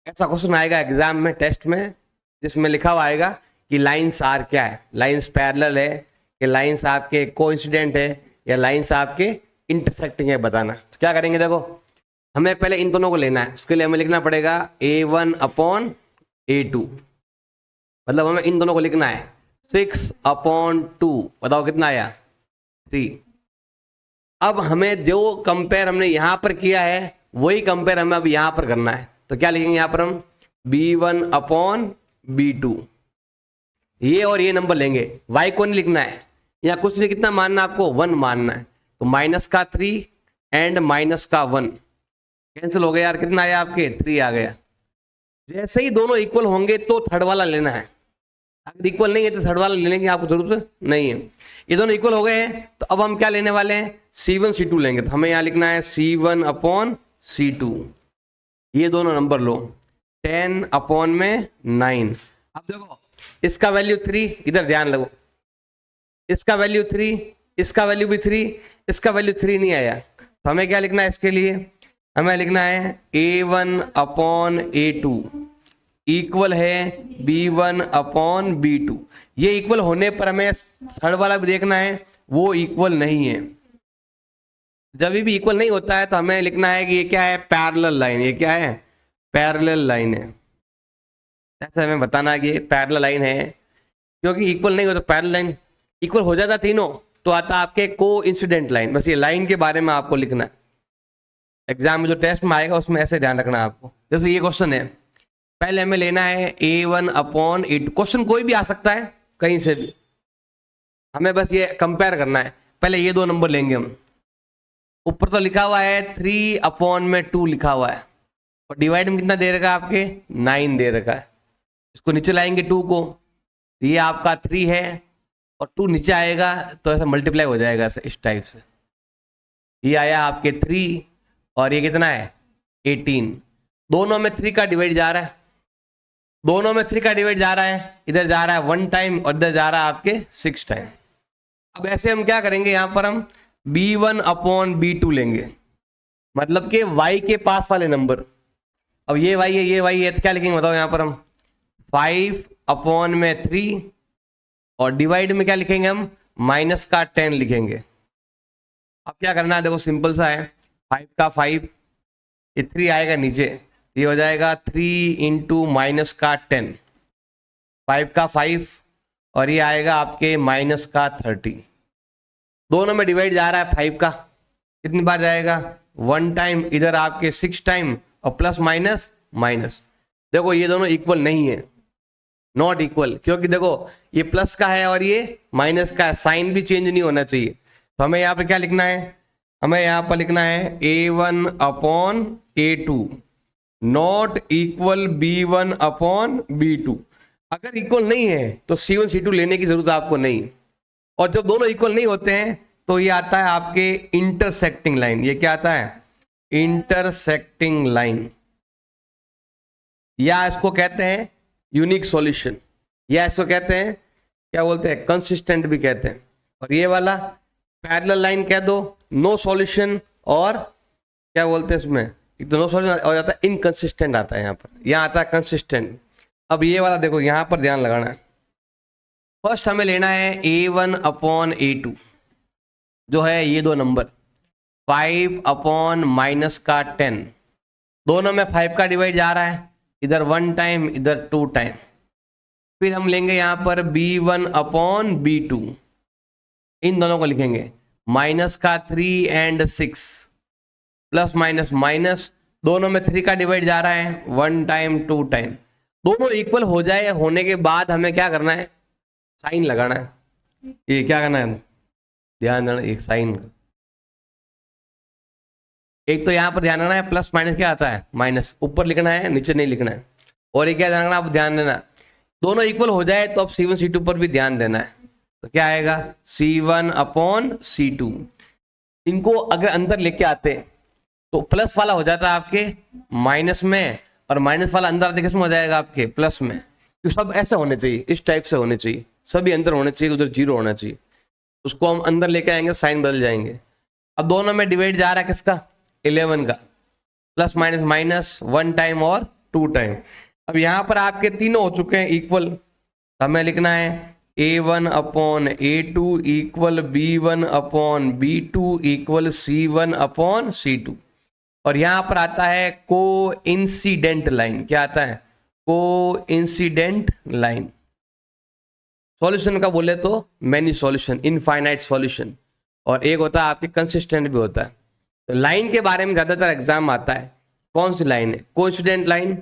ऐसा क्वेश्चन आएगा एग्जाम में, टेस्ट में, जिसमें लिखा हुआ आएगा कि लाइंस आर क्या है, लाइंस पैरेलल है कि लाइंस आपके कोइंसिडेंट है या लाइंस आपके इंटरसेक्टिंग है, बताना। तो क्या करेंगे, देखो हमें पहले इन दोनों को लेना है। उसके लिए हमें लिखना पड़ेगा a1/a2, मतलब हमें इन दोनों को लिखना है 6/2। बताओ कितना आया, 3। अब हमें जो कंपेयर हमने यहां पर किया है वही कंपेयर हमें अब यहां पर करना है। तो क्या लिखेंगे यहां पर हम, b1/b2, ये और ये नंबर लेंगे, y को नहीं लिखना है या कुछ नहीं, कितना मानना है आपको, 1 मानना है। तो -3 एंड -1 कैंसिल हो गया यार, कितना आया आपके, 3 आ गया। जैसे ही दोनों इक्वल होंगे तो थर्ड वाला लेना है, अगर इक्वल नहीं है तो थर्ड वाला लेने की आपको जरूरत नहीं है। ये दोनों इक्वल हो गए हैं तो अब हम क्या लेने वाले हैं, C1/C2 लेंगे। तो हमें यहाँ लिखना है C1/C2, ये दोनों नंबर लो, 10/9। अब देखो इसका वैल्यू 3, इधर ध्यान लगो, इसका वैल्यू 3, इसका वैल्यू भी 3, इसका वैल्यू 3 नहीं आया। तो हमें क्या लिखना है इसके लिए, हमें लिखना है a1/a2 इक्वल है b1/b2। ये इक्वल होने पर हमें थर्ड वाला भी देखना है, वो इक्वल नहीं है। जब भी इक्वल नहीं होता है तो हमें लिखना है कि ये क्या है, पैरेलल लाइन। ये क्या है, पैरेलल लाइन है। ऐसा हमें बताना कि ये पैरेलल लाइन है, क्योंकि इक्वल नहीं हो तो पैरेलल लाइन, इक्वल हो जाता तीनों तो आता आपके कोइंसिडेंट लाइन। बस ये लाइन के बारे में आपको लिखना है, एग्जाम में जो टेस्ट में आएगा उसमें ऐसे ध्यान रखना है आपको। जैसे ये क्वेश्चन है, पहले हमें लेना है a1/a2। क्वेश्चन कोई भी आ सकता है कहीं से भी, हमें बस ये कंपेयर करना है। पहले ये दो नंबर लेंगे हम, ऊपर तो लिखा हुआ है 3/2 लिखा हुआ है, और डिवाइड में कितना दे रखा है आपके, 9 दे रखा है। इसको नीचे लाएंगे 2 को, ये आपका 3 है और 2 नीचे आएगा तो ऐसा मल्टीप्लाई हो जाएगा ऐसे, इस टाइप से। ये आया आपके 3 और ये कितना है 18। दोनों में 3 का डिवाइड जा रहा है, दोनों में 3 का डिवाइड जा रहा है, इधर जा रहा है 1 टाइम और इधर जा रहा है आपके 6 टाइम। अब ऐसे हम क्या करेंगे, यहां पर हम b1/b2 लेंगे, मतलब कि y के पास वाले नंबर। अब ये y है, ये y है, तो क्या लिखेंगे बताओ, यहां पर हम 5/3 और डिवाइड में क्या लिखेंगे हम, -10 लिखेंगे। अब क्या करना है, देखो सिंपल सा है, 5 का 5, ये 3 आएगा नीचे, ये हो जाएगा 3 इंटू -10, 5 का 5 और ये आएगा आपके -30। दोनों में डिवाइड जा रहा है 5 का, कितनी बार जाएगा, 1 टाइम, इधर आपके 6 टाइम और प्लस माइनस माइनस। देखो ये दोनों इक्वल नहीं है, नॉट इक्वल, क्योंकि देखो ये प्लस का है और ये माइनस का है, साइन भी चेंज नहीं होना चाहिए। तो हमें यहाँ पर क्या लिखना है, हमें यहाँ पर लिखना है a1/a2 नॉट इक्वल b1/b2। अगर इक्वल नहीं है तो C1/C2 लेने की जरूरत आपको नहीं, और जब दोनों इक्वल नहीं होते हैं तो ये आता है आपके इंटरसेक्टिंग लाइन। ये क्या आता है, इंटरसेक्टिंग लाइन, या इसको कहते हैं यूनिक सॉल्यूशन, या इसको कहते हैं क्या बोलते हैं, कंसिस्टेंट भी कहते हैं। और ये वाला पैरेलल लाइन कह दो, नो सॉल्यूशन, और क्या बोलते हैं इसमें, एक तो नो सॉल्यूशन और जाता है इनकंसिस्टेंट आता है, यहाँ पर, यहाँ आता है कंसिस्टेंट। अब ये वाला देखो, यहाँ पर ध्यान लगाना है। फर्स्ट हमें लेना है a1/a2, जो है ये दो नंबर 5/-10, दोनों में 5 का डिवाइड जा रहा है, इधर 1 टाइम इधर 2 टाइम। फिर हम लेंगे यहाँ पर b1/b2, इन दोनों को लिखेंगे -3 एंड 6, प्लस माइनस माइनस, दोनों में 3 का डिवाइड जा रहा है, 1 टाइम 2 टाइम। दोनों इक्वल हो जाए, होने के बाद हमें क्या करना है, साइन लगाना है। ये क्या करना है, ध्यान देना, एक साइन, एक तो यहाँ पर ध्यान रखना है, प्लस माइनस क्या आता है, माइनस, ऊपर लिखना है नीचे नहीं लिखना है। और ये क्या ध्यान रखना, आप ध्यान देना, दोनों इक्वल हो जाए तो अब C1/C2 पर भी ध्यान देना है। तो क्या आएगा, C1/C2। इनको अगर अंदर लेके आते तो प्लस वाला हो जाता है आपके माइनस में, और माइनस वाला अंदर आते किस में हो जाएगा, आपके प्लस में। तो सब ऐसे होने चाहिए, इस टाइप से होने चाहिए, सभी अंदर होने चाहिए, उधर 0 होना चाहिए। उसको हम अंदर लेके आएंगे, साइन बदल जाएंगे। अब दोनों में डिवाइड जा रहा है किसका, 11 का, प्लस माइनस माइनस 1 टाइम और 2 टाइम। अब यहाँ पर आपके तीनों हो चुके हैं इक्वल, हमें लिखना है a1 upon a2 equal b1 upon b2 equal c1 upon c2। और यहां पर आता है को इंसिडेंट लाइन। क्या आता है? को इंसिडेंट लाइन। सॉल्यूशन का बोले तो मैनी सॉल्यूशन, इनफाइनाइट सॉल्यूशन, और एक होता है आपके कंसिस्टेंट भी होता है। तो लाइन के बारे में ज्यादातर एग्जाम आता है। कौन सी लाइन है? Coincident line.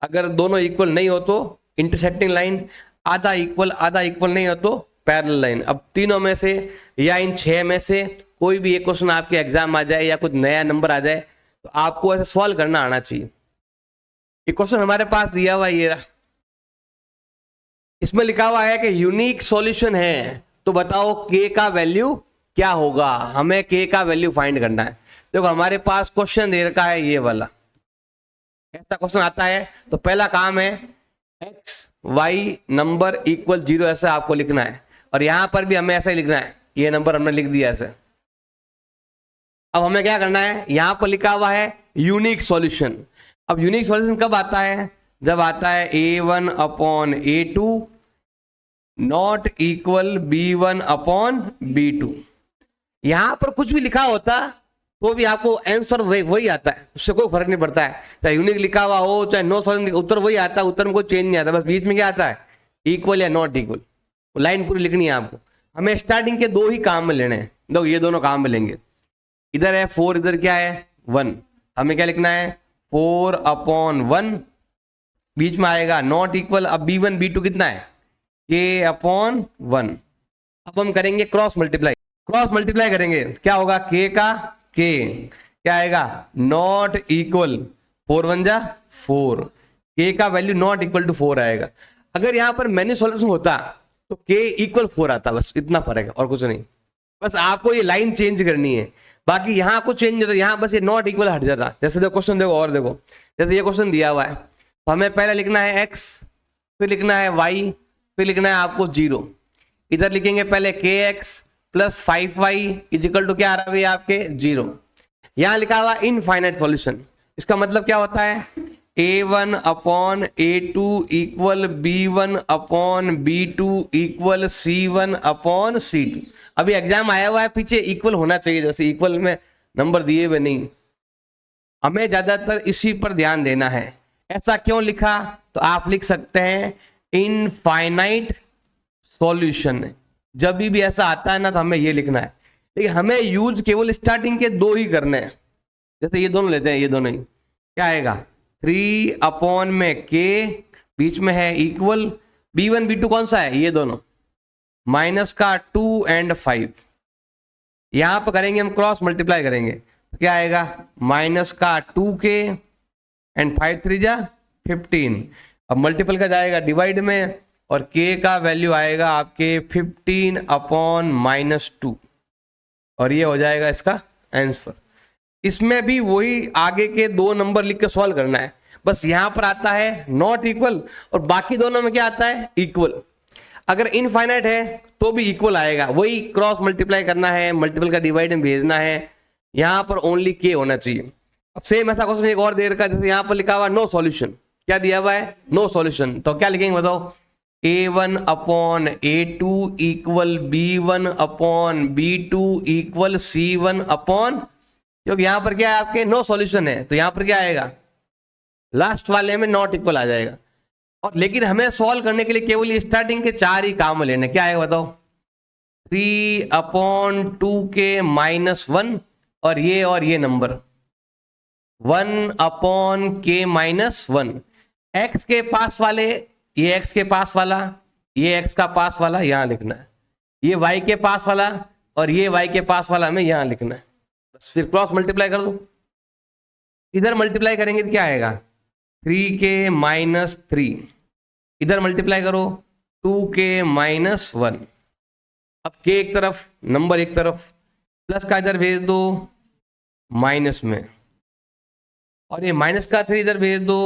अगर दोनों इक्वल नहीं हो तो इंटरसेक्टिंग लाइन, आधा इक्वल नहीं हो तो पैरेलल लाइन। अब तीनों में से या इन 6 में से कोई भी एक क्वेश्चन आपके एग्जाम आ जाए या कुछ नया नंबर आ जाए तो आपको ऐसे सॉल्व करना आना चाहिए। ये क्वेश्चन हमारे पास दिया हुआ ये रहा, इसमें लिखा हुआ है कि यूनिक सॉल्यूशन है, तो बताओ के का वैल्यू क्या होगा। हमें के का वैल्यू फाइंड करना है। देखो हमारे पास क्वेश्चन दे रखा है ये वाला, ऐसा क्वेश्चन आता है तो पहला काम है एक्स वाई नंबर इक्वल 0 ऐसा आपको लिखना है, और यहां पर भी हमें ऐसा ही लिखना है। ये नंबर हमने लिख दिया ऐसे। अब हमें क्या करना है, यहां पर लिखा हुआ है यूनिक सॉल्यूशन। अब यूनिक सॉल्यूशन कब आता है? जब आता है a1 upon a2 not equal b1 upon b2। यहां पर कुछ भी लिखा होता तो भी आपको आंसर वही आता है, उससे कोई फर्क नहीं पड़ता है। चाहे यूनिक लिखा हुआ हो चाहे नो सॉल्यूशन, उत्तर वही आता है, उत्तर में कोई चेंज नहीं आता। बस बीच में क्या आता है? इक्वल या नॉट इक्वल। लाइन पूरी लिखनी है आपको। हमें स्टार्टिंग के 2 ही काम में लेने हैं। देखो ये दोनों काम में लेंगे। इधर है 4, इधर क्या है 1। हमें क्या लिखना है 4 अपॉन 1, बीच में आएगा नॉट इक्वल। अब b1 b2 कितना है? k upon 1। अब हम करेंगे क्रॉस मल्टीप्लाई करेंगे। क्या होगा? k का k क्या आएगा? नॉट इक्वल 4 1 जा 4, k का वैल्यू नॉट इक्वल टू 4 आएगा। अगर यहां पर मैनी सॉल्यूशन होता तो k इक्वल 4 आता, बस इतना फर्क है और कुछ नहीं। बस आपको ये लाइन चेंज करनी है, बाकी यहां कुछ चेंज नहीं होता। यहां बस ये नॉट इक्वल हट जाता। जैसे देखो क्वेश्चन देखो, और देखो जैसे ये क्वेश्चन दिया हुआ है तो हमें पहले लिखना है x, फिर लिखना है y, फिर लिखना है आपको 0। इधर लिखेंगे पहले kx plus 5y is equal to क्या आ रहा है आपके 0। यहां लिखा हुआ इनफाइनाइट सॉल्यूशन। इसका मतलब क्या होता है? a1 upon a2 equal b1 upon b2 equal c1 upon c2। अभी एग्जाम आया हुआ है, पीछे इक्वल होना चाहिए, जैसे इक्वल में नंबर दिए हुए नहीं। हमें ज्यादातर इसी पर ध्यान देना है। ऐसा क्यों लिखा? तो आप लिख सकते हैं इनफाइनाइट सॉल्यूशन। जब भी ऐसा आता है ना तो हमें ये लिखना है, लेकिन हमें यूज केवल स्टार्टिंग के 2 ही करने हैं। जैसे ये दोनों लेते हैं, ये दोनों ही क्या आएगा 3 अपॉन में k, बीच में है इक्वल b1 b2 कौन सा है? ये दोनों माइनस का 2 एंड 5। यहां पर करेंगे हम क्रॉस मल्टीप्लाई करेंगे तो क्या आएगा? माइनस का 2k एंड 5 3 जा 15। अब मल्टीपल का जाएगा डिवाइड में, और k का वैल्यू आएगा आपके 15 अपॉन -2, और ये हो जाएगा इसका आंसर। इसमें भी वही आगे के 2 नंबर लिख के सॉल्व करना है। बस यहां पर आता है नॉट इक्वल, और बाकी दोनों में क्या आता है? इक्वल। अगर इनफाइनाइट है तो भी इक्वल आएगा, वही क्रॉस मल्टीप्लाई करना है, मल्टीपल का डिवाइड में भेजना है। यहां पर ओनली k होना चाहिए। अब सेम ऐसा क्वेश्चन एक और दे रखा है, जैसे यहां पर लिखा हुआ नो सॉल्यूशन। क्या दिया हुआ है? No solution. तो क्या लिखेंगे बताओ? a1 upon a2 equal b1 upon b2 equal c1 upon, क्योंकि यहां पर क्या है आपके नो सॉल्यूशन है, तो यहां पर क्या आएगा? लास्ट वाले में नॉट इक्वल आ जाएगा। और लेकिन हमें सॉल्व करने के लिए केवल ये स्टार्टिंग के 4 ही काम लेने। क्या आएगा बताओ? 3 अपॉन 2k -1, और ये नंबर 1 अपॉन k -1। x के पास वाले, ये x के पास वाला, ये x का पास वाला यहां लिखना है, ये y के पास वाला और ये y के पास वाला हमें यहां लिखना है। बस फिर क्रॉस मल्टीप्लाई कर दो। इधर मल्टीप्लाई करेंगे तो क्या आएगा? 3k -3। इधर मल्टीप्लाई करो 2k -1। अब k एक तरफ, नंबर एक तरफ, प्लस का इधर भेज दो माइनस में, और ये माइनस का 3 इधर भेज दो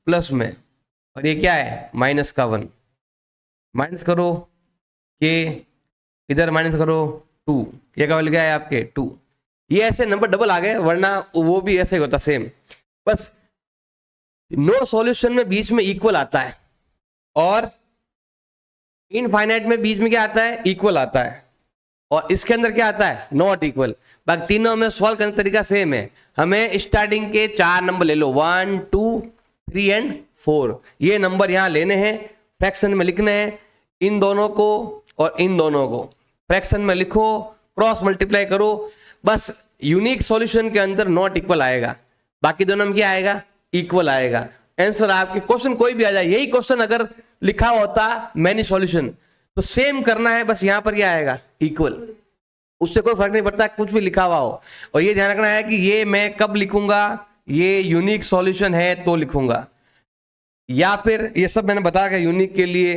प्लस में, और ये क्या है? माइनस का 1। माइनस करो k, इधर माइनस करो 2, ये क्या वैल्यू क्या है आपके 2। ये ऐसे नंबर डबल आ गए, वरना वो भी ऐसे ही होता सेम। बस नो सॉल्यूशन में बीच में इक्वल आता है और इनफाइनाइट में बीच में क्या आता है, इक्वल आता है, और इसके अंदर क्या आता है, नॉट इक्वल। बाकी तीनों में सॉल्व करने का तरीका सेम है। हमें स्टार्टिंग के 4 नंबर ले लो, 1 2 3 एंड 4, ये नंबर यहां लेने हैं, फ्रैक्शन में लिखने हैं, इन दोनों को और इन दोनों को फ्रैक्शन में लिखो, क्रॉस मल्टीप्लाई करो, बस यूनिक सॉल्यूशन के अंदर नॉट इक्वल आएगा, बाकी दोनों में क्या आएगा, इक्वल आएगा। आंसर आपके क्वेश्चन कोई भी आ जाए, यही क्वेश्चन अगर लिखा होता मैनी सॉल्यूशन तो सेम करना है, बस यहां पर क्या आएगा, इक्वल, उससे कोई फर्क नहीं पड़ता कुछ भी लिखा हुआ हो। और ये ध्यान रखना है कि ये मैं कब लिखूंगा, ये यूनिक सॉल्यूशन है तो लिखूंगा, या फिर ये सब मैंने बताया कि यूनिक के लिए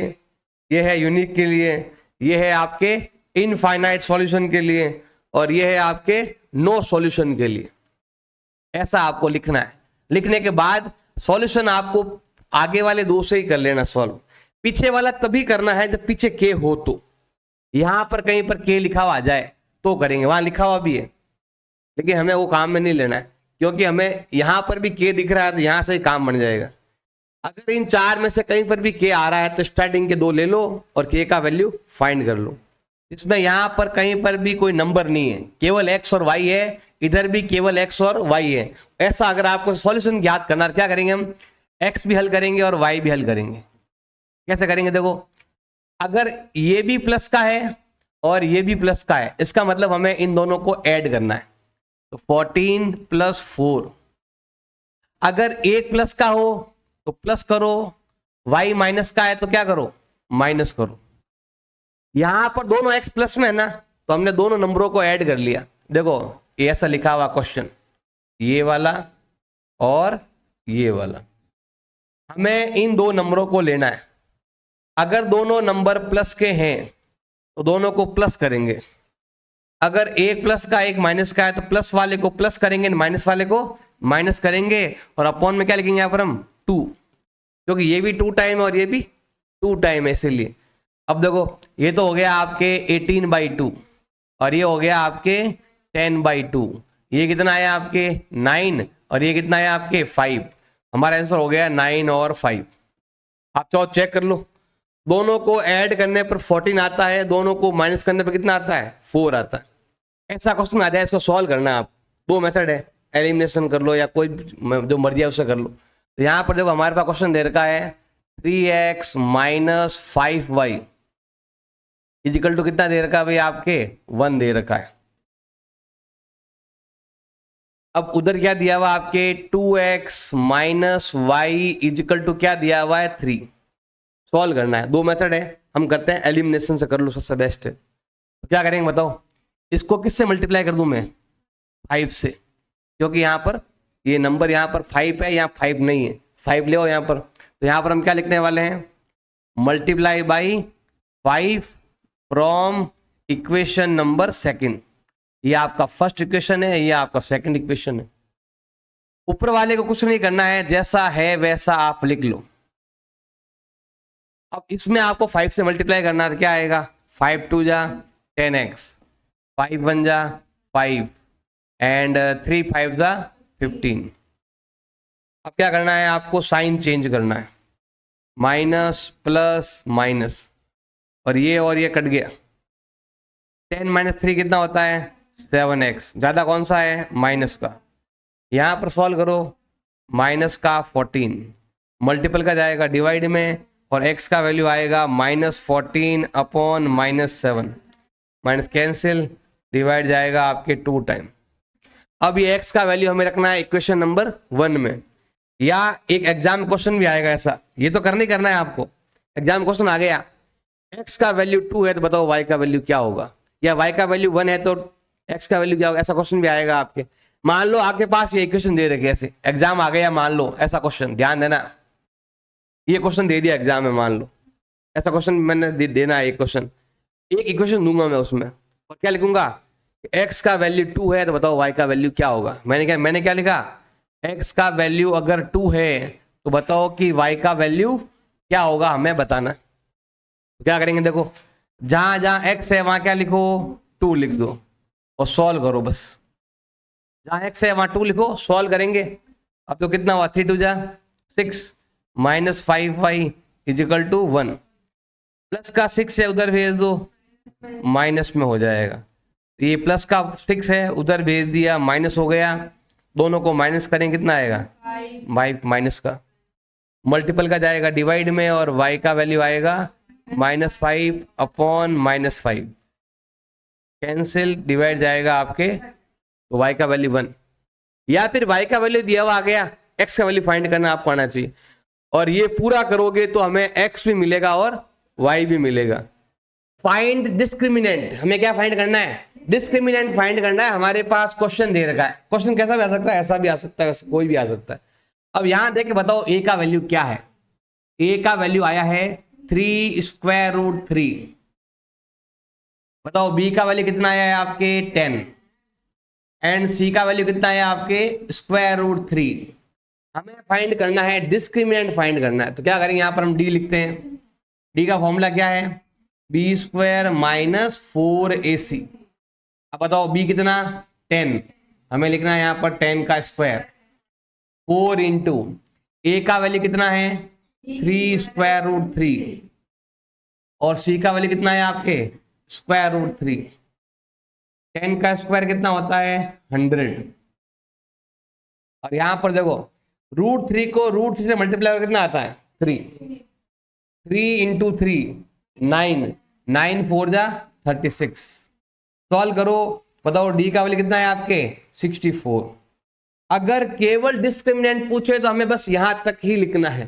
ये है, यूनिक के लिए ये है, आपके इनफाइनाइट सॉल्यूशन के लिए, और ये है आपके नो सॉल्यूशन के लिए। ऐसा आपको लिखना है। लिखने के बाद सॉल्यूशन आपको आगे वाले दो से ही कर लेना सॉल्व, पीछे वाला तभी करना है जब पीछे के हो। तो यहां पर कहीं पर के लिखा हुआ आ जाए तो करेंगे, वहां लिखा हुआ भी है लेकिन हमें वो काम में नहीं लेना है, क्योंकि हमें यहां पर भी के दिख रहा है तो यहां से ही काम बन जाएगा। अगर इन 4 में से कहीं पर भी के आ रहा है तो स्टार्टिंग के 2 ले लो और के का वैल्यू फाइंड कर लो। इसमें यहां पर कहीं पर भी कोई नंबर नहीं है, केवल x और y है, इधर भी केवल x और y है। ऐसा अगर आपको सॉल्यूशन याद करना है, क्या करेंगे हम, x भी हल करेंगे और y भी हल करेंगे। कैसे करेंगे, देखो अगर ये भी प्लस का है और ये भी प्लस का है, इसका मतलब हमें इन दोनों को ऐड करना है, तो 14 + 4। अगर एक प्लस का हो तो प्लस करो, y माइनस का है तो क्या करो, माइनस करो। यहां पर दोनों x प्लस में है ना, तो हमने दोनों नंबरों को ऐड कर लिया। देखो ये ऐसा लिखा हुआ क्वेश्चन, ये वाला और ये वाला, हमें इन 2 नंबरों को लेना है। अगर दोनों नंबर प्लस के हैं तो दोनों को प्लस करेंगे, अगर एक प्लस का एक माइनस का है तो प्लस वाले को प्लस करेंगे, माइनस वाले को माइनस करेंगे, और अपॉन में क्या लिखेंगे यहां पर हम 2, क्योंकि ये भी 2 टाइम और ये भी 2 टाइम है इसीलिए। अब देखो ये तो हो गया आपके 18/2 और ये हो गया आपके 10/2, ये कितना है आपके 9 और ये कितना है आपके 5। हमारा आंसर हो गया 9 और 5। आप चाहो चेक कर लो, दोनों को ऐड करने पर 14 आता है, दोनों को माइनस करने पर कितना आता है, 4 आता है। ऐसा क्वेश्चन आ जाए, इसको सॉल्व करना है आप। 2 मेथड है, एलिमिनेशन कर लो या कोई जो मर्जी है उससे कर लो। तो यहां पर देखो हमारे पास क्वेश्चन दे रखा है 3x - 5y इजिकल टू कितना दे रखा है भाई, आपके 1 दे रखा है। अब उधर क्या दिया हुआ आपके 2x - y इजिकल टू क्या दिया हुआ है, 3। सॉल्व करना है, 2 मेथड है, हम करते हैं एलिमिनेशन से कर लो, सबसे बेस्ट है। तो क्या करेंगे बताओ, इसको किससे मल्टीप्लाई कर दूं मैं, 5 से, क्योंकि यहां पर ये नंबर यहां पर 5 है, यहाँ 5 नहीं है, 5 ले आओ यहां पर। तो यहां पर हम क्या लिखने वाले हैं, multiply by 5 from equation number 2। ये आपका फर्स्ट इक्वेशन है, ये आपका सेकंड इक्वेशन है। ऊपर वाले को कुछ नहीं करना है, जैसा है वैसा आप लिख लो। अब इसमें आपको 5 से मल्टीप्लाई करना है तो क्या आएगा, 5 2 जा 10x, 5 1 जा 5 एंड 3 5 जा 15। अब क्या करना है, आपको साइन चेंज करना है, माइनस प्लस माइनस, और ये कट गया। 10 - 3 कितना होता है, 7x, ज्यादा कौन सा है, माइनस का। यहां पर सॉल्व करो, माइनस का 14 मल्टीपल का जाएगा डिवाइड में, और x का वैल्यू आएगा -14 अपॉन -7, माइनस कैंसिल, डिवाइड जाएगा आपके 2 टाइम। अब ये x का वैल्यू हमें रखना है इक्वेशन नंबर 1 में, या एक एग्जाम क्वेश्चन भी आएगा ऐसा, ये तो करना ही करना है आपको। एग्जाम क्वेश्चन आ गया, x का वैल्यू 2 है तो बताओ y का वैल्यू क्या होगा, या y का वैल्यू 1 है तो x का वैल्यू क्या होगा, ऐसा क्वेश्चन भी आएगा आपके। मान लो आपके पास ये इक्वेशन दे रखे ऐसे, एग्जाम आ गया, मान लो ऐसा क्वेश्चन, ध्यान देना, ये क्वेश्चन दे दिया एग्जाम में, मान लो ऐसा क्वेश्चन मैंने देना है, एक क्वेश्चन, एक इक्वेशन दूंगा मैं उसमें, और क्या लिखूंगा, x का वैल्यू 2 है तो बताओ y का वैल्यू क्या होगा। मैंने क्या लिखा, x का वैल्यू अगर 2 है तो बताओ कि y का वैल्यू क्या होगा, हमें बताना। तो क्या करेंगे, देखो जहां जहां x है वहां क्या लिखो, 2 लिख दो और सॉल्व करो, बस जहां x है वहां 2 लिखो, सॉल्व करेंगे। अब तो कितना हुआ, 3 2 जा 6 minus 5y is equal to 1। Plus का 6 है उधर भेज दो, माइनस में हो जाएगा। ये प्लस का 6 है उधर भेज दिया, माइनस हो गया। दोनों को माइनस करें कितना आएगा 5 माइनस का, मल्टीपल का जाएगा डिवाइड में और y का वैल्यू आएगा -5 अपॉन -5, कैंसिल, डिवाइड जाएगा आपके, तो y का वैल्यू 1। या फिर y का वैल्यू दिया हुआ आ गया, x का वैल्यू फाइंड करना आपको आना चाहिए, और ये पूरा करोगे तो हमें x भी मिलेगा और y भी मिलेगा। फाइंड डिस्क्रिमिनेंट, हमें क्या फाइंड करना है, डिस्क्रिमिनेंट फाइंड करना है। हमारे पास क्वेश्चन दे रखा है, क्वेश्चन कैसा भी आ सकता है, ऐसा भी आ सकता है, कोई भी आ सकता है। अब यहां देख के बताओ a का वैल्यू क्या है। a का वैल्यू आया है 3 स्क्वायर रूट 3। बताओ b का वैल्यू कितना आया है आपके 10, एंड c का वैल्यू कितना है आपके स्क्वायर रूट 3। हमें फाइंड करना है, डिस्क्रिमिनेंट फाइंड करना है। तो क्या करेंगे, यहां पर हम d लिखते हैं। d का फॉर्मूला क्या है, b स्क्वायर माइनस 4ac। अब बताओ b कितना 10, हमें लिखना है यहां पर 10 का स्क्वायर, 4 इंटू a का वैल्यू कितना है 3 स्क्वायर रूट 3, और c का वैल्यू कितना है आपके स्क्वायर रूट 3। 10 का स्क्वायर कितना होता है 100, और यहां पर देखो रूट 3 को रूट 3 से मल्टीप्लाई कितना आता है 3, 3 इंटू 3 9, 9 4 जा 36। सॉल्व करो, बताओ d का वैल्यू कितना है आपके 64। अगर केवल डिस्क्रिमिनेंट पूछे तो हमें बस यहां तक ही लिखना है।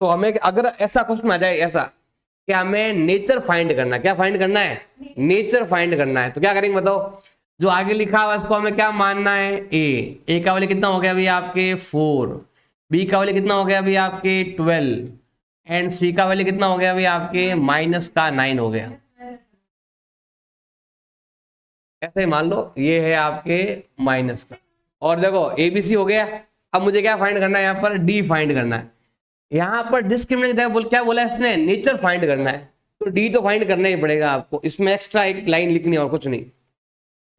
तो हमें अगर ऐसा क्वेश्चन आ जाए ऐसा कि हमें नेचर फाइंड करना, क्या फाइंड करना है, नेचर फाइंड करना है, तो क्या करेंगे बताओ, जो आगे लिखा हुआ इसको हमें क्या मानना है, a का वैल्यू कितना हो गया अभी आपके 4, b का वैल्यू कितना हो गया अभी आपके 12, एंड c का वैल्यू कितना हो गया अभी आपके -9 हो गया। ऐसे मान लो ये है आपके माइनस का, और देखो ABC हो गया। अब मुझे क्या फाइंड करना है, यहाँ पर D फाइंड करना है। यहाँ पर डिस्क्रिमिनेंट क्या बोला इसने, नेचर फाइंड करना है, तो D तो फाइंड करना ही पड़ेगा आपको। इसमें एक्स्ट्रा एक लाइन लिखनी है और कुछ नहीं।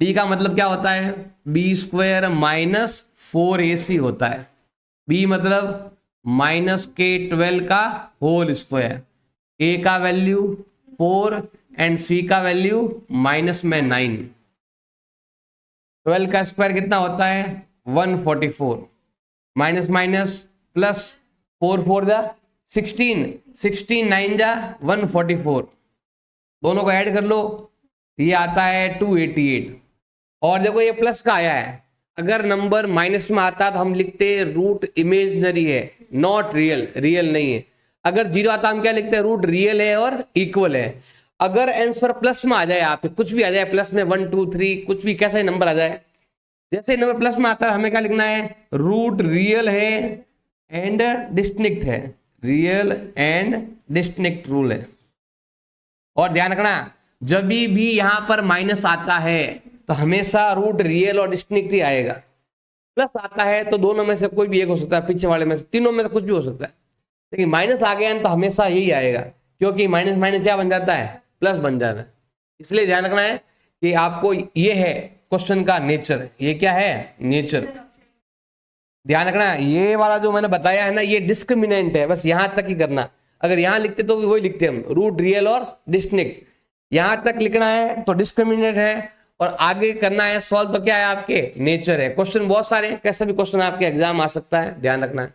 D का मतलब क्या होता है, b स्क्वायर माइनस 4ac होता है। b मतलब -k12 का होल स्क्वायर, a का वैल्यू 4 एंड c का वैल्यू -9। 12 का स्क्वायर कितना होता है 144, माइनस माइनस प्लस 4 4 जा 16, 16 9 जा 144, दोनों को ऐड कर लो, ये आता है 288। और देखो ये प्लस का आया है, अगर नंबर माइनस में आता तो हम लिखते रूट इमेजनरी है, नॉट रियल, रियल नहीं है। अगर जीरो आता हम क्या लिखते हैं, रूट रियल है और इक्वल है। अगर आंसर प्लस में आ जाए, आपके कुछ भी आ जाए प्लस में 1 2 3 कुछ भी कैसा ही नंबर आ जाए, जैसे नंबर प्लस में आता है हमें क्या लिखना है, रूट रियल है एंड डिस्टिंक्ट है, रियल एंड डिस्टिंक्ट रूल है। और ध्यान रखना जब भी यहां पर माइनस आता है तो हमेशा रूट रियल और डिस्टिंक्ट ही आएगा। प्लस आता है तो दोनों में से कोई भी एक हो सकता है, पीछे वाले में से, तीनों में से कुछ भी हो सकता है, लेकिन माइनस आ गया तो हमेशा यही आएगा, क्योंकि माइनस माइनस क्या बन जाता है, प्लस बन जाता है। इसलिए ध्यान रखना है कि आपको ये है क्वेश्चन का नेचर, ये क्या है नेचर। ध्यान रखना ये वाला जो मैंने बताया है ना, ये डिस्क्रिमिनेंट है, बस यहां तक ही करना। अगर यहां लिखते तो वही लिखते हम, रूट रियल और डिस्टिंक्ट, यहां तक लिखना है तो डिस्क्रिमिनेंट है, और आगे करना है सॉल्व तो क्या है आपके नेचर है। क्वेश्चन बहुत सारे हैं, कैसे भी क्वेश्चन आपके एग्जाम आ सकता है, ध्यान रखना है।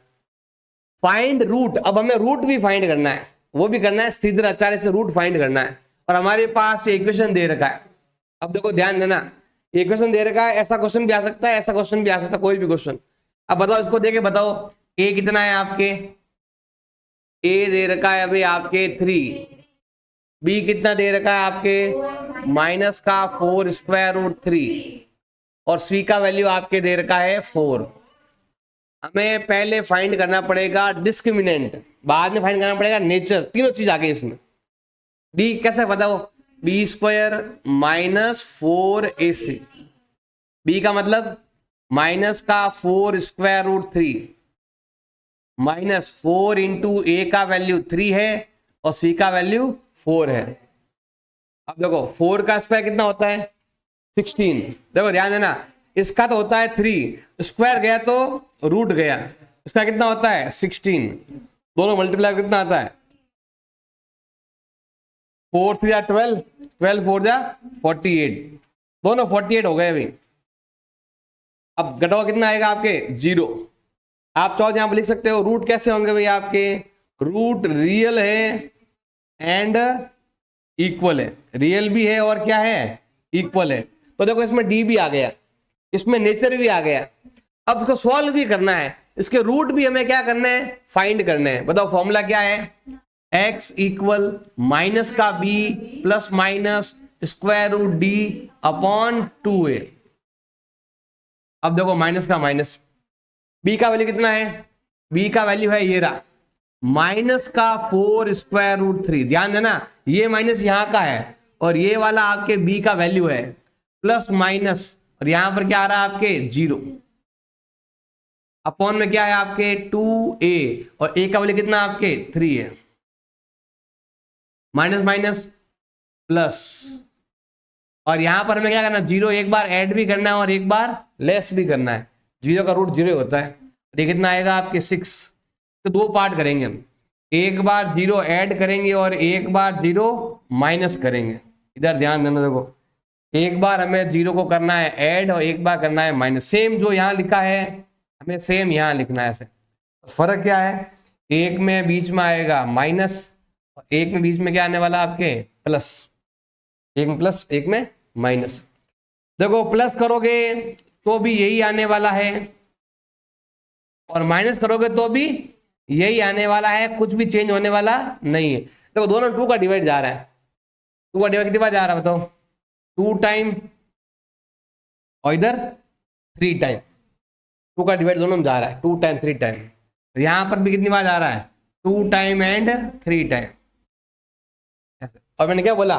फाइंड रूट, अब हमें रूट भी फाइंड करना है, वो भी करना है सीधे आचार्य से रूट फाइंड करना है। और हमारे पास ये इक्वेशन दे रखा है, अब देखो ध्यान देना, इक्वेशन दे रखा है, ऐसा क्वेश्चन भी आ सकता है, ऐसा क्वेश्चन भी आ सकता है, कोई भी क्वेश्चन। अब बताओ इसको देके बताओ a कितना है आपके, a दे रखा है अभी आपके 3, b कितना दे रखा है आपके माइनस का 4 स्क्वायर रूट 3, और c का वैल्यू आपके दे रखा है 4। हमें पहले फाइंड करना पड़ेगा डिस्क्रिमिनेंट, बाद में फाइंड करना पड़ेगा नेचर, तीनों चीज आ गई इसमें। d कैसे बताओ, b square minus 4ac, b का मतलब माइनस का 4 square root 3 minus 4 into a का वैल्यू 3 है और c का वैल्यू 4 है। अब देखो 4 का स्क्वायर कितना होता है 16, देखो ध्यान देना, इसका तो होता है 3, स्क्वायर गया तो रूट गया, इसका कितना होता है 16, दोनों मल्टीप्लाई कितना आता है 4 3 12, 12 4 48, दोनों 48 हो गए अभी। अब घटाओ कितना आएगा आपके 0। आप चाहो यहां पर लिख सकते हो रूट कैसे होंगे भैया आपके, रूट रियल है एंड इक्वल है, रियल भी है और क्या है इक्वल है। तो देखो इसमें डी भी आ गया, इसमें नेचर भी आ गया। अब इसको सॉल्व भी करना है, इसके रूट भी हमें क्या करना है फाइंड करना है। बताओ फॉर्मूला क्या है, x इक्वल माइनस का b plus minus square root D upon 2a। अब देखो माइनस का माइनस, b का वैल्यू कितना है, b का वैल्यू है ये रहा माइनस का 4 स्क्वायर रूट 3। ध्यान देना ये माइनस यहां का है और ये वाला आपके b का वैल्यू है प्लस माइनस, और यहां पर क्या आ रहा है आपके 0 अपॉन में क्या है आपके 2a, और a का वैल्यू कितना आपके 3 है। माइनस माइनस प्लस, और यहां पर हमें क्या करना 0 एक बार ऐड भी करना है और एक बार लेस भी करना है। 0 का रूट 0 होता है, ये कितना आएगा आपके 6। तो दो पार्ट करेंगे हम, एक बार 0 ऐड करेंगे और एक बार 0 माइनस करेंगे। इधर ध्यान देना, देखो एक बार हमें 0 को करना है ऐड और एक बार करना है माइनस। सेम जो यहाँ लिखा है हमें सेम यहाँ लिखना है ऐसे। फर्क क्या है, एक में बीच में आएगा माइनस और एक में बीच में क्या आने वाला आपके प्लस, एक में प्लस एक में माइनस। देखो प्लस करोगे तो भी यही आने वाला है और माइनस करोगे तो भी यही आने वाला है, कुछ भी चेंज होने वाला नहीं है। देखो दोनों 2 का डिवाइड जा रहा है, 2 का डिवाइड कितनी बार जा रहा है बताओ, 2 टाइम और इधर 3 टाइम। 2 का डिवाइड दोनों में जा रहा है 2 टाइम 3 टाइम। यहां पर भी कितनी बार जा रहा है 2 टाइम एंड 3 टाइम। और मैंने क्या बोला,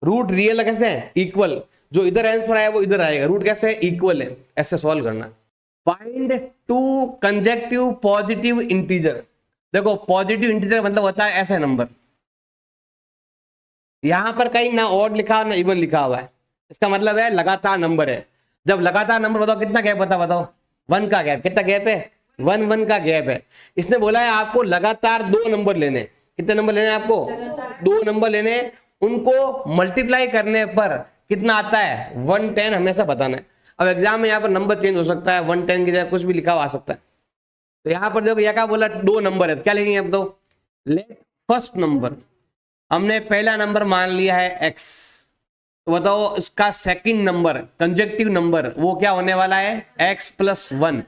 रूट रियल कैसे है इक्वल, जो इधर आंसर आया वो इधर आएगा, रूट कैसे है इक्वल है। ऐसे सॉल्व करना। Find 2 conjunctive positive integer. देखो पॉजिटिव इंटीजर मतलब होता है ऐसा नंबर, यहां पर कहीं ना ऑड लिखा ना इवन लिखा हुआ है, इसका मतलब है लगातार नंबर है। जब लगातार नंबर बताओ कितना गैप होता है, बताओ 1 का गैप। कितना गैप है 1 का गैप है। इसने बोला है आपको लगातार 2 नंबर लेने। कितने नंबर लेने आपको 2 नंबर लेने, उनको मल्टीप्लाई करने पर कितना आता है 110 हमेशा बताना है। अब एग्जाम में यहाँ पर नंबर चेंज हो सकता है, 110 की जगह कुछ भी लिखा हुआ आ सकता है। तो यहाँ पर देखो यह क्या बोला 2 नंबर है, क्या लिखेंगे अब तो लेट फर्स्ट नंबर। हमने पहला नंबर मान लिया है x, तो बताओ इसका सेकंड नंबर कंजेक्टिव नंबर वो क्या होने वाला है x प्लस 1,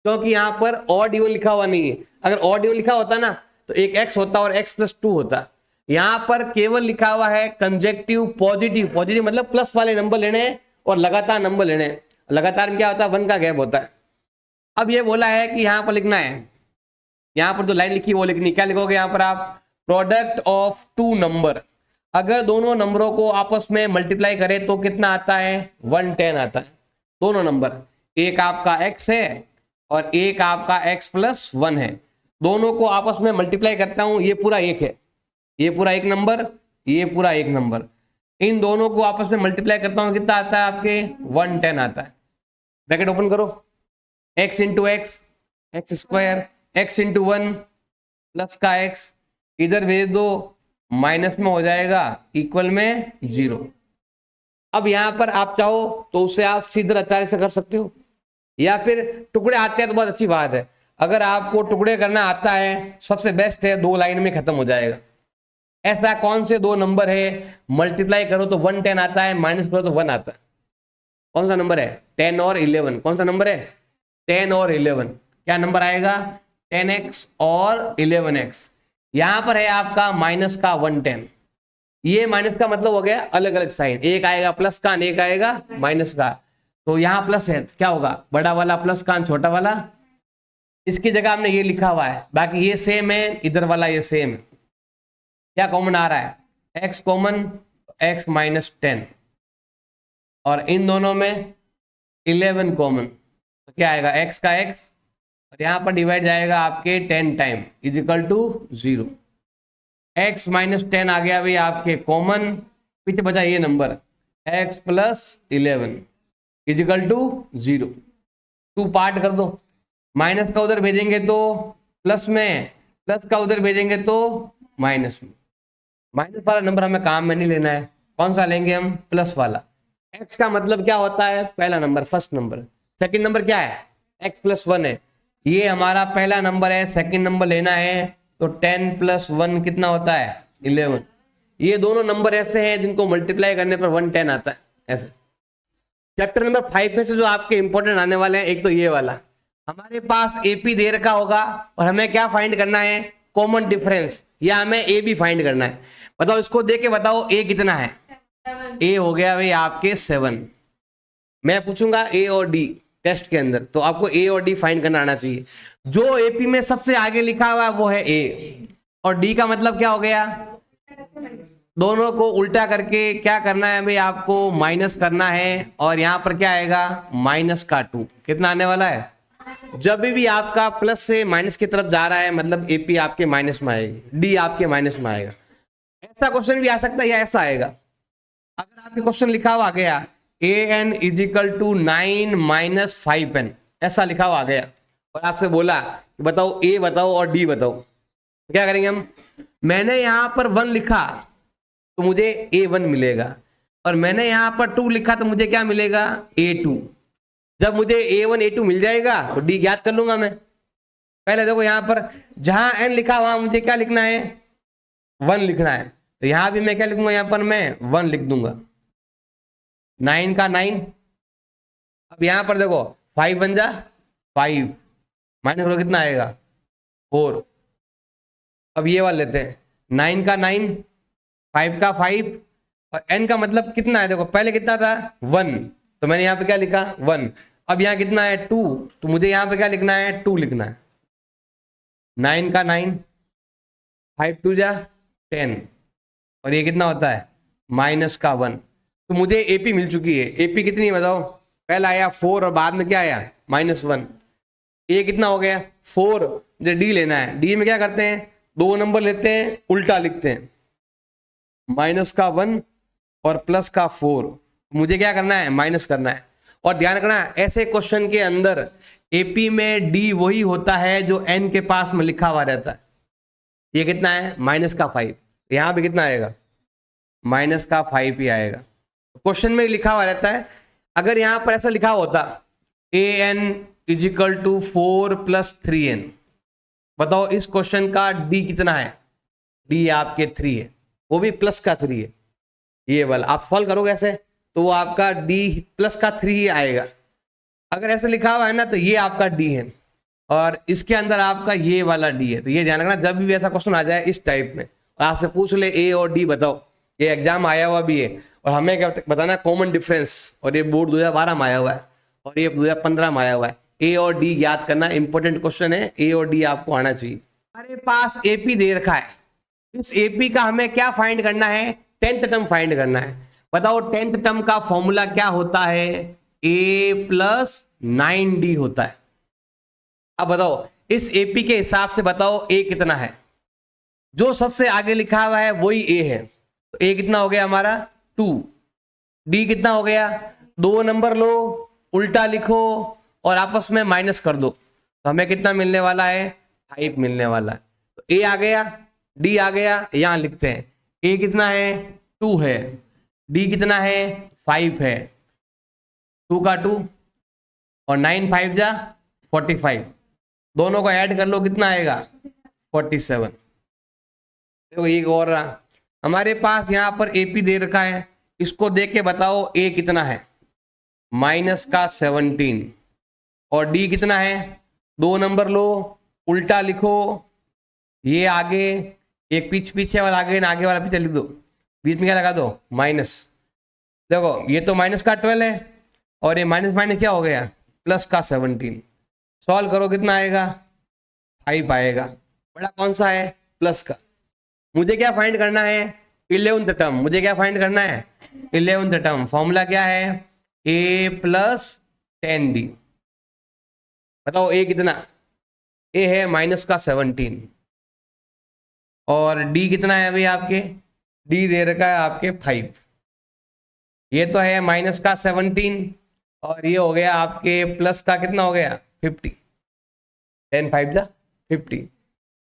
क्योंकि यहाँ पर ऑड इवन लिखा हुआ नहीं है। अगर ऑड इवन लिखा होता ना तो एक x होता और x प्लस 2 होता। यहाँ पर केवल लिखा हुआ है कंजेक्टिव पॉजिटिव। पॉजिटिव मतलब प्लस वाले नंबर लेने और लगातार नंबर लेने। लगातार में क्या होता है 1 का गैप होता है। अब ये बोला है कि यहाँ पर लिखना है, यहाँ पर जो लाइन लिखी वो लिखनी। क्या लिखोगे यहाँ पर आप, प्रोडक्ट ऑफ 2 नंबर। अगर दोनों नंबरों को आपस में मल्टीप्लाई करें तो कितना आता है 110 आता है। दोनों नंबर, एक आपका x है और एक आपका x प्लस 1 है, दोनों को आपस में मल्टीप्लाई करता हूं, ये पूरा एक है, ये पूरा एक नंबर, ये पूरा एक नंबर, इन दोनों को आपस में मल्टीप्लाई करता हूं कितना आता है आपके 110 आता है। ब्रैकेट ओपन करो, x into x x square, x into 1 plus का x इधर भेज दो, माइनस में हो जाएगा इक्वल में 0। अब यहां पर आप चाहो तो उससे आप सीधे आचार्य से कर सकते हो, या फिर टुकड़े आते हैं तो बहुत अच्छी बात है। अगर आपको टुकड़े करना आता है सबसे बेस्ट है, 2 लाइन में खत्म हो जाएगा। ऐसा कौन से 2 नंबर है मल्टीप्लाई करो तो 110 आता है, माइनस करो तो 1 आता है। कौन सा नंबर है 10 और 11। कौन सा नंबर है 10 और 11। क्या नंबर आएगा 10x और 11x। यहां पर है आपका माइनस का 110, ये माइनस का मतलब हो गया अलग अलग साइन, एक आएगा प्लस का एक आएगा माइनस का। तो यहाँ प्लस है क्या होगा बड़ा वाला प्लस का छोटा वाला, इसकी जगह हमने ये लिखा हुआ है, बाकी ये सेम है, इधर वाला ये सेम है। क्या कॉमन आ रहा है x कॉमन, x माइनस 10, और इन दोनों में 11 कॉमन, तो क्या आएगा x का x और यहाँ पर डिवाइड जाएगा आपके 10 time is equal to 0। x minus 10 आ गया भाई आपके कॉमन, पीछे बचा ये number x plus 11 is equal to 0। 2 part कर दो, माइनस का उधर भेजेंगे तो प्लस में, प्लस का उधर भेजेंगे तो माइनस में। माइनस वाला नंबर हमें काम में नहीं लेना है, कौन सा लेंगे हम, प्लस वाला। एक्स का मतलब क्या होता है, पहला number, first number. Second number क्या है, एक्स प्लस 1 है, ये हमारा पहला नंबर है। सेकंड नंबर लेना है तो 10 + 1 कितना होता है, 11। ये दोनों नंबर ऐसे हैं जिनको मल्टीप्लाई करने पर 110 आता है ऐसे। चैप्टर नंबर 5 में से जो आपके इंपॉर्टेंट आने वाले हैं, एक तो ये वाला, हमारे पास एपी दे रखा होगा और हमें क्या फाइंड करना है, कॉमन डिफरेंस, या हमें ए भी फाइंड करना है। बताओ इसको देख के बताओ ए कितना है, ए हो गया भाई आपके 7। मैं पूछूंगा ए और डी टेस्ट के अंदर, तो आपको ए और डी फाइंड करना आना चाहिए। जो एपी में सबसे आगे लिखा हुआ है वो है ए, और डी का मतलब क्या हो गया, दोनों को उल्टा करके क्या करना है भाई, आपको माइनस करना है। और यहां पर क्या आएगा, -2 कितना आने वाला है। जब भी आपका प्लस से माइनस की तरफ जा रहा है मतलब एपी आपके माइनस में आएगी, डी आपके माइनस में आएगा। ऐसा क्वेश्चन भी आ सकता है या ऐसा आएगा, अगर आपके क्वेश्चन लिखा हुआ आ गया an = 9 - 5n, ऐसा लिखा हुआ आ गया और आपसे बोला कि बताओ ए बताओ और डी बताओ, तो क्या करेंगे हम। मैंने यहां पर 1 लिखा तो मुझे A1 मिलेगा, और मैंने यहां पर 2 लिखा तो मुझे क्या मिलेगा, A2। जब मुझे A1 A2 मिल जाएगा तो D ज्ञात कर लूंगा मैं। पहले देखो यहां पर जहां n लिखा वहां मुझे क्या लिखना है, 1 लिखना है, तो यहां भी मैं क्या लिखूंगा, यहां पर मैं 1 लिख दूंगा। 9 का 9, अब यहां पर देखो 5 बन जा 5, माइनस करो कितना आएगा 4। अब ये वाला लेते हैं, 9 का 9, 5 का 5, और n का मतलब कितना है, देखो पहले कितना था 1, तो मैंने यहाँ पे क्या लिखा 1। अब यहाँ कितना है 2, तो मुझे यहाँ पे क्या लिखना है, 2 लिखना है। 9 का 9, 5 2 जा 10, और ये कितना होता है -1। तो मुझे एपी मिल चुकी है। एपी कितनी है बताओ, पहला आया 4 और बाद में क्या आया -1। ए कितना हो गया 4, मुझे डी लेना है। डी में क्या करते हैं, 2 नंबर लेते हैं उल्टा लिखते हैं, -1 और +4। मुझे क्या करना है, माइनस करना है। और ध्यान रखना ऐसे क्वेश्चन के अंदर एपी में डी वही होता है जो एन के पास में लिखा हुआ रहता है। ये कितना है -5, यहां भी कितना आएगा -5 ही आएगा। क्वेश्चन में लिखा हुआ रहता है। अगर यहां पर ऐसा लिखा होता an = 4 + 3n, बताओ इस क्वेश्चन का डी कितना है, डी आपके 3 है, वो भी प्लस का 3 है। ये वाला आप सॉल्व करोगे ऐसे तो वो आपका डी +3 ही आएगा। अगर ऐसे लिखा हुआ है ना तो ये आपका डी है, और इसके अंदर आपका ये वाला डी है। तो ये ध्यान रखना जब भी ऐसा क्वेश्चन आ जाए इस टाइप में और आपसे पूछ ले ए और डी बताओ, ये एग्जाम आया हुआ भी है और हमें क्या बताना कॉमन डिफरेंस, और ये बोर्ड 2012 में आया हुआ है और ये 2015 में आया हुआ है। ए और डी याद करना इंपॉर्टेंट क्वेश्चन है, ए और डी आपको आना चाहिए। हमारे पास एपी दे रखा है, इस एपी का हमें क्या फाइंड करना है, 10th टर्म फाइंड करना है। बताओ 10th टर्म का फॉर्मूला क्या होता है, a + 9d होता है। अब बताओ इस एपी के हिसाब से बताओ a कितना है, जो सबसे आगे लिखा हुआ है वही a है, तो a कितना हो गया हमारा 2, d कितना हो गया, 2 नंबर लो उल्टा लिखो और आपस में माइनस कर दो, तो हमें कितना मिलने वाला है 5 मिलने वाला है। तो a आ गया, d आ गया, यहां लिखते हैं a कितना है 2 है, d कितना है 5 है, 2 का 2 और 9 5 जा 45, दोनों को ऐड कर लो कितना आएगा 47। देखो एक और रहा, हमारे पास यहाँ पर एपी दे रखा है, इसको देख के बताओ a कितना है -17, और d कितना है, 2 नंबर लो उल्टा लिखो, ये आगे एक पीछे वाला आगे आगे वाला पीछे लिख दो, बीच में क्या लगा दो माइनस। देखो ये तो -12 है और ये माइनस क्या हो गया +17। सॉल्व करो कितना आएगा 5 आएगा, बड़ा कौन सा है प्लस का। मुझे क्या फाइंड करना है 11th टर्म, मुझे क्या फाइंड करना है 11th टर्म। फॉर्मूला क्या है a + 10d। बताओ a कितना, a है -17 और d कितना है अभी आपके, d दे रखा है आपके 5। ये तो है -17 और ये हो गया आपके प्लस का कितना हो गया 50। 10 5 जा 50,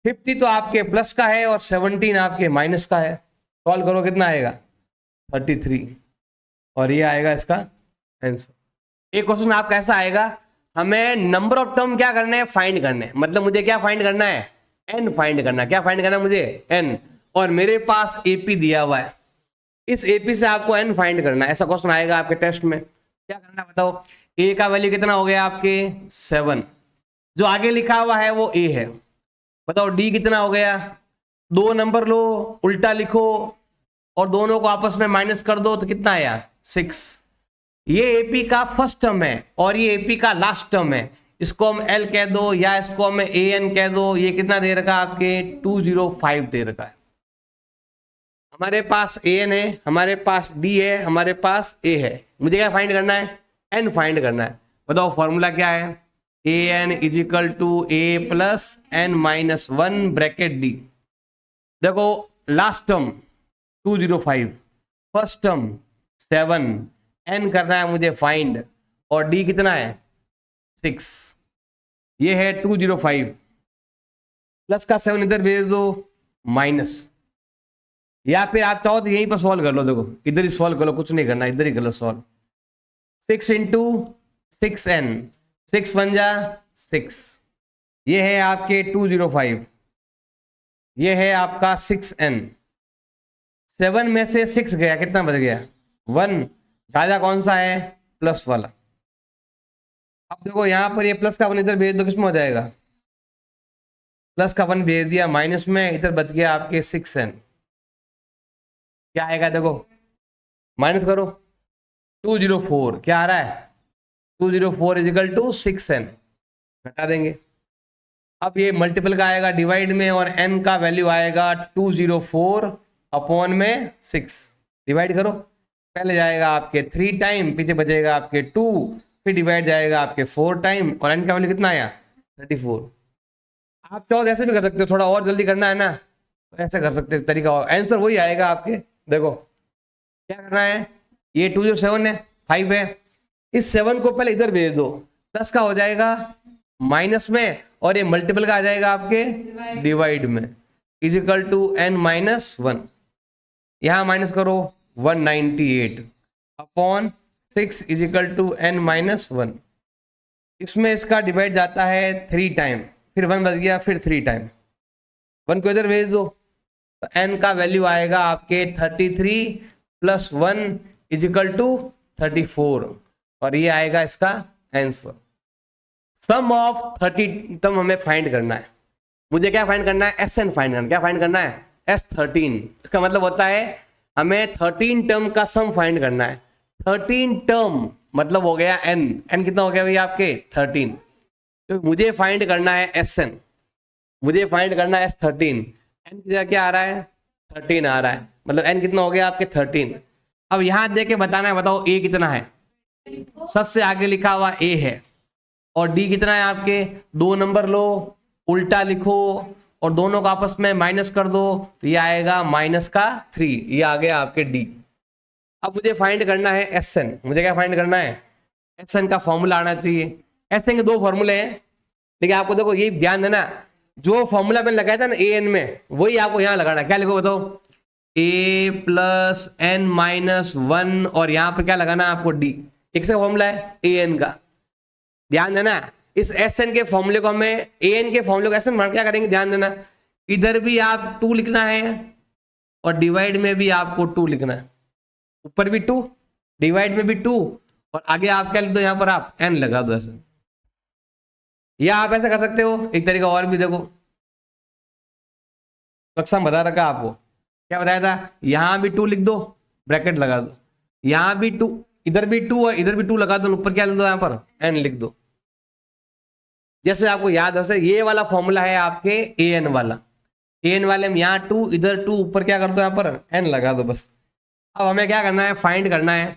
50 तो आपके प्लस का है और 17 आपके माइनस का है। सॉल्व करो कितना आएगा 33, और ये आएगा इसका आंसर। एक क्वेश्चन आपका ऐसा आएगा, हमें नंबर ऑफ टर्म क्या करना है, फाइंड करना है। मतलब मुझे क्या फाइंड करना है, एन फाइंड करना है। क्या फाइंड करना है मुझे, एन, और मेरे पास एपी दिया हुआ है, इस एपी से आपको एन फाइंड करना है। ऐसा क्वेश्चन आएगा आपके टेस्ट में। क्या करना है बताओ, ए का वैल्यू कितना हो गया आपके 7, जो आगे लिखा हुआ है वो ए है। बताओ डी कितना हो गया, 2 नंबर लो, उल्टा लिखो और दोनों को आपस में माइनस कर दो तो कितना आया 6। ये एपी का फर्स्ट टर्म है और ये एपी का लास्ट टर्म है। इसको हम एल कह दो या इसको हम ए एन कह दो। ये कितना दे रखा है आपके 205 दे रखा है। हमारे पास ए एन है, हमारे पास डी है, हमारे पास ए है। मुझे क्या फाइंड करना है, एन फाइंड करना है। बताओ फॉर्मूला क्या है, a n is equal to a plus n minus 1 bracket d. देखो last term 205, first term 7, n करना है मुझे फाइंड, और डी कितना है 6। ये है 205, प्लस का 7 इधर भेज दो, माइनस, या फिर आप चाहो तो यहीं पर सॉल्व कर लो। देखो इधर ही सॉल्व कर लो, कुछ नहीं करना, इधर ही कर लो सॉल्व। 6 इंटू 6n, 6 1 जा 6, ये है आपके 205, ये है आपका 6n। 7 में से 6 गया, कितना बच गया 1, ज्यादा कौन सा है, प्लस वाला। अब देखो यहां पर ये प्लस का 1 इधर भेज दो, किसमें हो जाएगा, प्लस का 1 भेज दिया माइनस में, इधर बच गया आपके 6n। क्या आएगा देखो, माइनस करो 204, क्या आ रहा है 204 इजिकल टू 6n, घटा देंगे। अब ये मल्टीपल का आएगा डिवाइड में, और n का वैल्यू आएगा 204 अपॉन में 6, डिवाइड करो। पहले जाएगा आपके 3 टाइम, पीछे बचेगा आपके 2, फिर डिवाइड जाएगा आपके 4 टाइम, और n का वैल्यू कितना आया 34। आप चाहो ऐसे भी कर सकते हो, थोड़ा और जल्दी करना है ना ऐसे कर सकते हो, तरीका और आंसर वही आएगा आपके। देखो क्या करना है, ये 207 है, 5 है, इस 7 को पहले इधर भेज दो, प्लस का हो जाएगा माइनस में, और ये मल्टीपल का आ जाएगा आपके डिवाइड में, is equal to n minus 1। यहां माइनस करो 198 upon 6 is equal to n minus 1। इसमें इसका डिवाइड जाता है 3 टाइम, फिर 1 बच गया, फिर 3 टाइम, 1 को इधर भेज दो, तो n का वैल्यू आएगा आपके 33 प्लस 1 इज इक्वल टू 34, और ये आएगा इसका आंसर। सम ऑफ 30 टर्म हमें फाइंड करना है। मुझे क्या फाइंड करना है, एसएन फाइंड करना है। क्या फाइंड करना है, S13। इसका मतलब होता है हमें 13 टर्म का सम फाइंड करना है। 13 टर्म मतलब हो गया n, n कितना हो गया भैया आपके 13। तो मुझे फाइंड करना है SN, मुझे फाइंड करना है S13। n की जगह क्या आ रहा है 13 आ रहा है, मतलब n कितना हो गया आपके 13। अब यहां देख के बताना है, बताओ a कितना है, सबसे आगे लिखा हुआ a है, और d कितना है आपके, 2 नंबर लो, उल्टा लिखो और दोनों को आपस में माइनस कर दो, तो ये आएगा माइनस का 3, ये आ गया आपके d। अब मुझे फाइंड करना है SN। मुझे क्या फाइंड करना है, SN का फॉर्मूला आना चाहिए। SN के 2 फॉर्मूले हैं, लेकिन आपको देखो ये ध्यान देना, जो फॉर्मूला मैंने लगाया था ना AN में, वही आपको यहाँ लगाना। क्या लिखो बताओ, a प्लस n माइनस 1, और यहाँ पर क्या लगाना है आपको d। एक से फॉर्मूला है AN का, ध्यान देना। इस SN के फॉर्मूले को हमें AN के फॉर्मूले को SN मार क्या करेंगे, ध्यान देना। इधर भी आप 2 लिखना है और डिवाइड में भी आपको 2 लिखना है, ऊपर भी 2, डिवाइड में भी 2, और आगे आप क्या लिख दो, यहाँ पर आप n लगा दो ऐसे। या आप ऐसा कर सकते हो, एक तरीका और भी देखो, कक्षा में बता रखा आपको, क्या बताया था, यहां भी 2 लिख दो, ब्रैकेट लगा दो, यहां भी 2, इधर भी 2 और इधर भी 2 लगा दो, ऊपर क्या लिख दो, यहां पर n लिख दो। जैसे आपको याद हो, ये वाला फॉर्मूला है आपके AN वाला, AN वाले में यहाँ 2, इधर 2, ऊपर क्या कर दो, यहाँ पर n लगा दो बस। अब हमें क्या करना है, फाइंड करना है,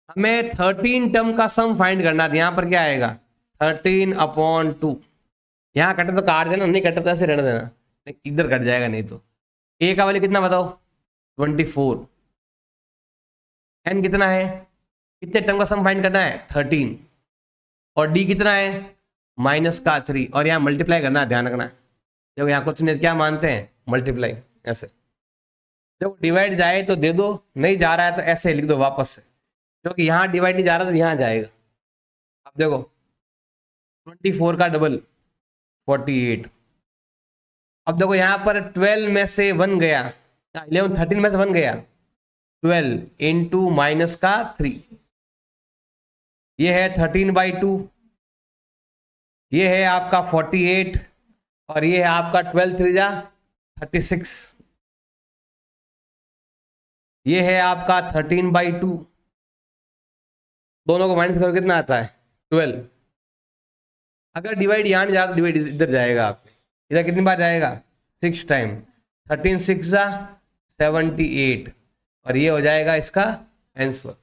हमें 13 टर्म का सम फाइंड करना है। यहाँ पर क्या आएगा 13 अपॉन 2, यहाँ कटे तो काट देना, नहीं कटे तो ऐसे रहने देना, इधर कट जाएगा नहीं तो। a का वैल्यू कितना बताओ 24, n कितना है, कितने टर्म का सम फाइंड करना है 13, और d कितना है माइनस का 3 और यहाँ मल्टीप्लाई करना है, ध्यान रखना। जब यहाँ कुछ नहीं क्या मानते हैं, मल्टीप्लाई। ऐसे जब डिवाइड जाए तो दे दो, नहीं जा रहा है तो ऐसे लिख दो वापस से, क्योंकि यहाँ डिवाइड नहीं जा रहा तो यहाँ जाएगा। अब देखो 24 का डबल 48। अब देखो यहाँ पर 12 में से 1 गया, 13 में से 1 गया, 12 इंटू माइनस का 3, ये है 13/2, ये है आपका 48 और ये है आपका 12 3 जा 36, ये है आपका 13/2। दोनों को माइनस करो कितना आता है 12। अगर डिवाइड यहाँ नहीं जा रहा डिवाइड इधर जाएगा, आपके इधर कितनी बार जाएगा 6 टाइम, 13 6 जा 78 और ये हो जाएगा इसका आंसर।